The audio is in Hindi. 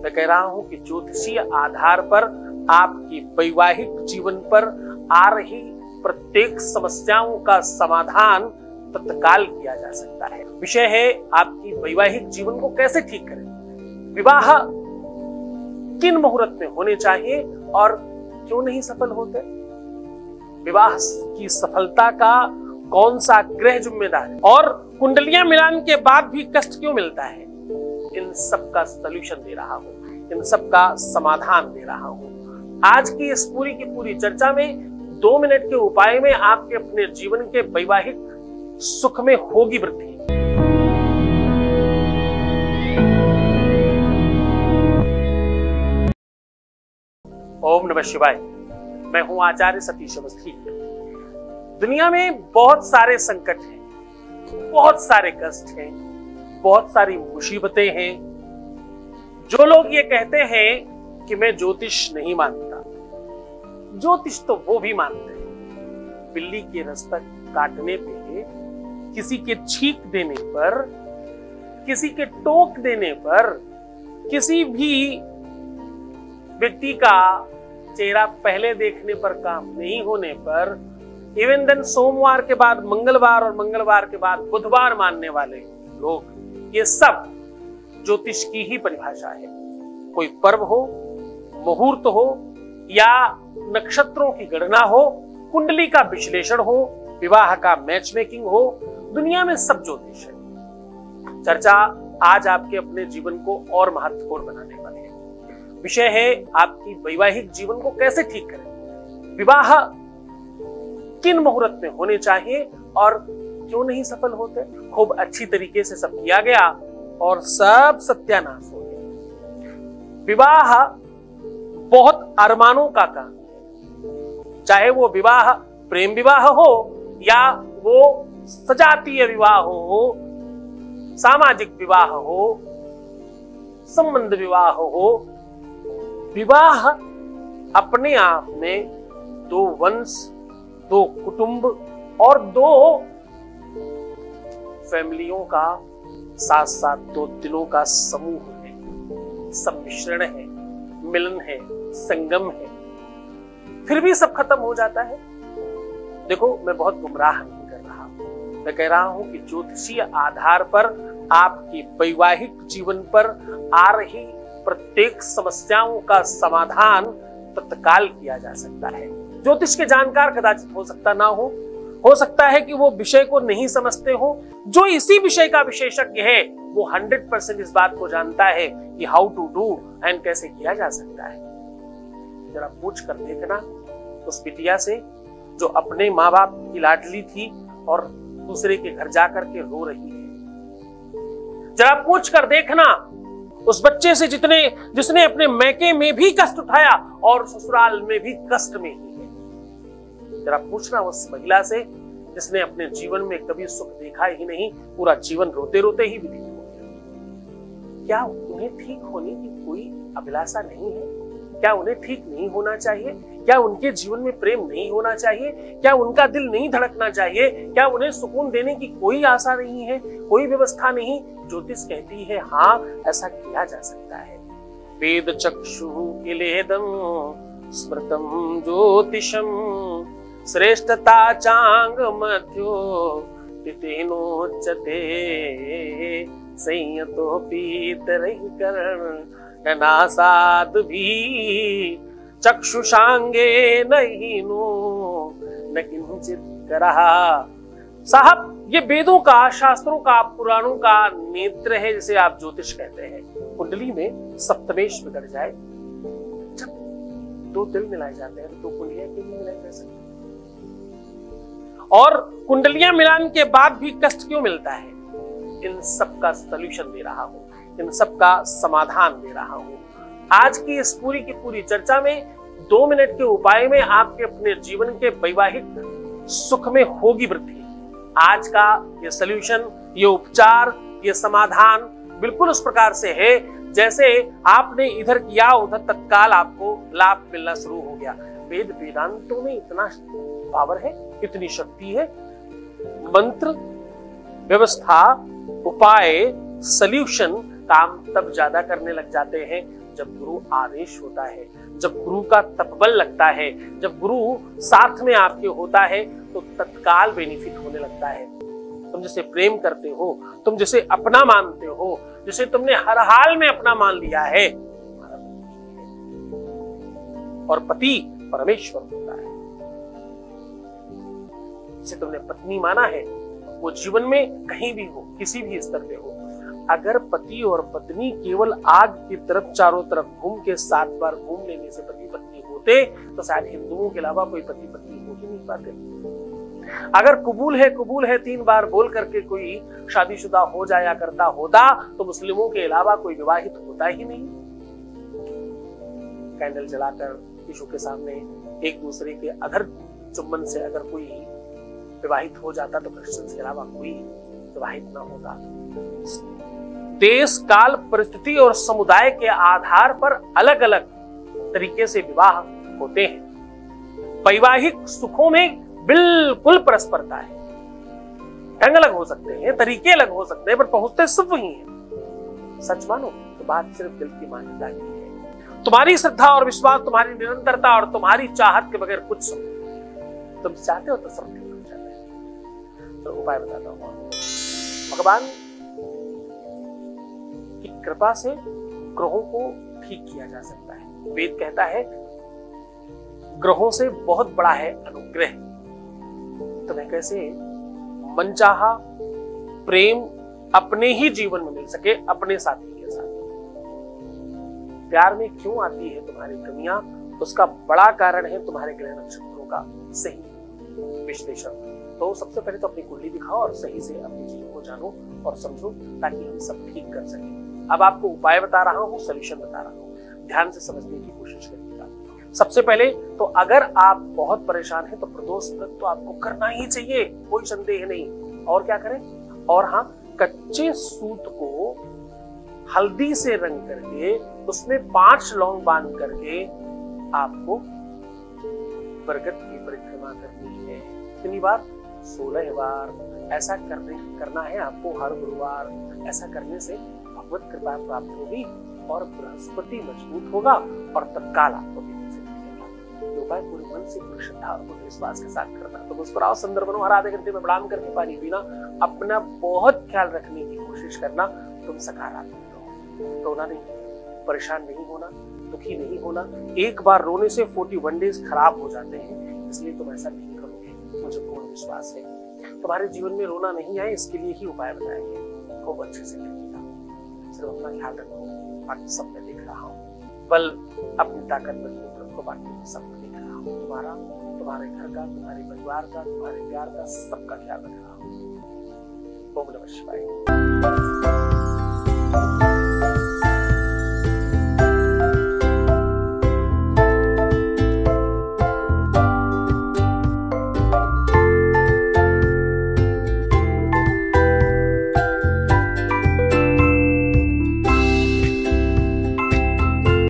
मैं कह रहा हूं कि ज्योतिषीय आधार पर आपकी वैवाहिक जीवन पर आ रही प्रत्येक समस्याओं का समाधान तत्काल किया जा सकता है। विषय है आपकी वैवाहिक जीवन को कैसे ठीक करें, विवाह किन मुहूर्त में होने चाहिए और क्यों नहीं सफल होते, विवाह की सफलता का कौन सा ग्रह जिम्मेदार है और कुंडलियां मिलान के बाद भी कष्ट क्यों मिलता है, इन सब का सलूशन दे रहा हूं, इन सब का समाधान दे रहा हूं। आज की इस पूरी की पूरी चर्चा में 2 मिनट के उपाय में आपके अपने जीवन के वैवाहिक सुख में होगी वृद्धि। ओम नमः शिवाय। मैं हूं आचार्य सतीश अवस्थी। दुनिया में बहुत सारे संकट हैं, बहुत सारे कष्ट हैं, बहुत सारी मुसीबतें हैं। जो लोग ये कहते हैं कि मैं ज्योतिष नहीं मानता, ज्योतिष तो वो भी मानते हैं। बिल्ली के रास्ता काटने पे, किसी के छींक देने पर, किसी के टोक देने पर, किसी भी व्यक्ति का चेहरा पहले देखने पर काम नहीं होने पर, इवन देन सोमवार के बाद मंगलवार और मंगलवार के बाद बुधवार मानने वाले लोग, ये सब ज्योतिष की ही परिभाषा है। कोई पर्व हो, मुहूर्त हो या नक्षत्रों की गणना हो, कुंडली का विश्लेषण हो, विवाह का मैच मेकिंग हो, दुनिया में सब ज्योतिष है। चर्चा आज आपके अपने जीवन को और महत्वपूर्ण बनाने वाली है। विषय है आपकी वैवाहिक जीवन को कैसे ठीक करें, विवाह किन मुहूर्त में होने चाहिए और क्यों नहीं सफल होते। खूब अच्छी तरीके से सब किया गया और सब सत्यानाश हो गया। विवाह बहुत अरमानों का काम है, चाहे वो विवाह प्रेम विवाह हो या वो सजातीय विवाह हो, सामाजिक विवाह हो, संबंध विवाह हो। विवाह अपने आप में 2 वंश, 2 कुटुंब और 2 फैमिलियों का साथ साथ 2 दिलों का समूह है, सम्मिश्रण है, मिलन है, संगम है। फिर भी सब खत्म हो जाता है। देखो, मैं बहुत गुमराह नहीं कर रहा, मैं कह रहा हूं कि ज्योतिषीय आधार पर आपकी वैवाहिक जीवन पर आ रही प्रत्येक समस्याओं का समाधान तत्काल किया जा सकता है। ज्योतिष के जानकार कदाचित हो सकता ना हो सकता है कि वो विषय को नहीं समझते हो। जो इसी विषय का विशेषज्ञ है वो 100% इस बात को जानता है कि हाउ टू डू एंड कैसे किया जा सकता है। जरा पूछ कर देखना उस बिटिया से जो अपने माँ बाप की लाडली थी और दूसरे के घर जाकर के रो रही है। जरा पूछ कर देखना उस बच्चे से जिसने अपने मैके में भी कष्ट उठाया और ससुराल में भी कष्ट में ही है। जरा पूछना उस महिला से जिसने अपने जीवन में कभी सुख देखा ही नहीं, पूरा जीवन रोते रोते ही व्यतीत हो गया। क्या उन्हें ठीक होने की कोई अभिलाषा नहीं है? क्या उन्हें ठीक नहीं होना चाहिए? क्या उनके जीवन में प्रेम नहीं होना चाहिए? क्या उनका दिल नहीं धड़कना चाहिए? क्या उन्हें सुकून देने की कोई आशा नहीं है, कोई व्यवस्था नहीं? ज्योतिष कहती है हाँ, ऐसा किया जा सकता है। वेद चक्षु किलेदम स्मृतम ज्योतिषम श्रेष्ठता चांग मध्यो पितेनोच्यते संयतो पीतरहि कर्ण नासाद भी चक्षुषांगे नहीं नो न किंचित करहा। साहब, ये वेदों का, शास्त्रों का, पुराणों का नेत्र है जिसे आप ज्योतिष कहते हैं। कुंडली में सप्तमेश बिगड़ जाए, जब 2 दिल मिलाए जाते हैं तो 2 कुंडलियां क्यों नहीं मिलाई जा सकती? और कुंडलियां मिलान के बाद भी कष्ट क्यों मिलता है? इन सब का सलूशन दे रहा हूं, इन सब का समाधान दे रहा हूं। आज की इस पूरी की पूरी चर्चा में 2 मिनट के उपाय में आपके अपने जीवन के वैवाहिक सुख में होगी वृद्धि। आज का ये सलूशन, ये उपचार, ये समाधान बिल्कुल उस प्रकार से है जैसे आपने इधर किया उधर तत्काल आपको लाभ मिलना शुरू हो गया। वेद वेदांतों में इतना पावर है, इतनी शक्ति है। मंत्र, व्यवस्था, उपाय, सल्यूशन काम तब ज्यादा करने लग जाते हैं जब गुरु आदेश होता है, जब गुरु का तपबल लगता है, जब गुरु साथ में आपके होता है तो तत्काल बेनिफिट होने लगता है। तुम जिसे प्रेम करते हो, तुम जिसे अपना मानते हो, जिसे तुमने हर हाल में अपना मान लिया है, और पति परमेश्वर होता है। जिसे तुमने पत्नी माना है वो जीवन में कहीं भी हो, किसी भी स्तर पे हो, अगर पति और पत्नी केवल आग की तरफ चारों तरफ घूम के 7 बार घूम लेने से पति पत्नी होते तो शायद हिंदुओं के अलावा कोई पति पत्नी हो ही नहीं पाते। अगर कबूल है 3 बार बोल करके कोई शादीशुदा हो जाया करता होता तो मुस्लिमों के अलावा कोई विवाहित होता ही नहीं। कैंडल जलाकर यीशु के सामने एक दूसरे के अधर चुम्बन से अगर कोई विवाहित हो जाता तो क्रिश्चियन के अलावा कोई विवाहित ना होता। देश, काल, परिस्थिति और समुदाय के आधार पर अलग अलग तरीके से विवाह होते हैं। वैवाहिक सुखों में बिल्कुल परस्परता है। ढंग अलग हो सकते हैं, तरीके अलग हो सकते हैं, पर पहुंचते सब वही हैं। सच मानो तो बात सिर्फ दिल की मान्यता की है। तुम्हारी श्रद्धा और विश्वास, तुम्हारी निरंतरता और तुम्हारी चाहत के बगैर कुछ तुम चाहते हो तो सब ठीक हो जाता है। तो उपाय बताता हूं। भगवान की कृपा से ग्रहों को ठीक किया जा सकता है। वेद कहता है ग्रहों से बहुत बड़ा है अनुग्रह। तुम्हें कैसे मनचाहा प्रेम अपने ही जीवन में मिल सके, अपने साथी के साथ। प्यार में क्यों आती है तुम्हारी कमियां, उसका बड़ा कारण है तुम्हारे ग्रह नक्षत्रों का सही विश्लेषण। तो सबसे पहले तो अपनी कुंडली दिखाओ और सही से अपने जीवन को जानो और समझो, ताकि हम सब ठीक कर सकें। अब आपको उपाय बता रहा हूं, सॉल्यूशन बता रहा हूं, ध्यान से समझने की कोशिश करिएगा। सबसे पहले तो अगर आप बहुत परेशान हैं तो प्रदोष व्रत तो आपको करना ही चाहिए, कोई संदेह नहीं। और क्या करें? और हाँ, कच्चे सूत को हल्दी से रंग करके उसमें 5 लौंग बांध करके आपको बरगद की परिक्रमा करनी है। कितनी बार? 16 बार। ऐसा करना है आपको हर गुरुवार। ऐसा करने से भगवत कृपा प्राप्त होगी और बृहस्पति मजबूत होगा और तत्काल आपको उपाय पूरे मन से, पूरी श्रद्धा और पूरे विश्वास के साथ करना। तो मुस्कुराओ, सुंदर बनो, हर आधे घंटे में प्रणाम करके पानी पीना, अपना बहुत ख्याल रखने की कोशिश करना। तुम सकारात्मक रहो, रोना नहीं, परेशान नहीं होना, दुखी नहीं होना। एक बार रोने से 41 डेज खराब हो जाते हैं, इसलिए तुम ऐसा नहीं करोगे, मुझे पूर्ण विश्वास है। तुम्हारे जीवन में रोना नहीं आए, इसके लिए ही उपाय बताए गए। खूब अच्छे से करिएगा, सिर्फ अपना ख्याल रखो। बाकी सब मैं देख रहा हूँ, बल अपनी ताकत मजबूत रखो, बाकी सब देख रहा हूँ। तुम्हारा, तुम्हारे घर का, तुम्हारे परिवार का, तुम्हारे प्यार का, सबका ख्याल रख रहा हूँ। ओम नमः शिवाय।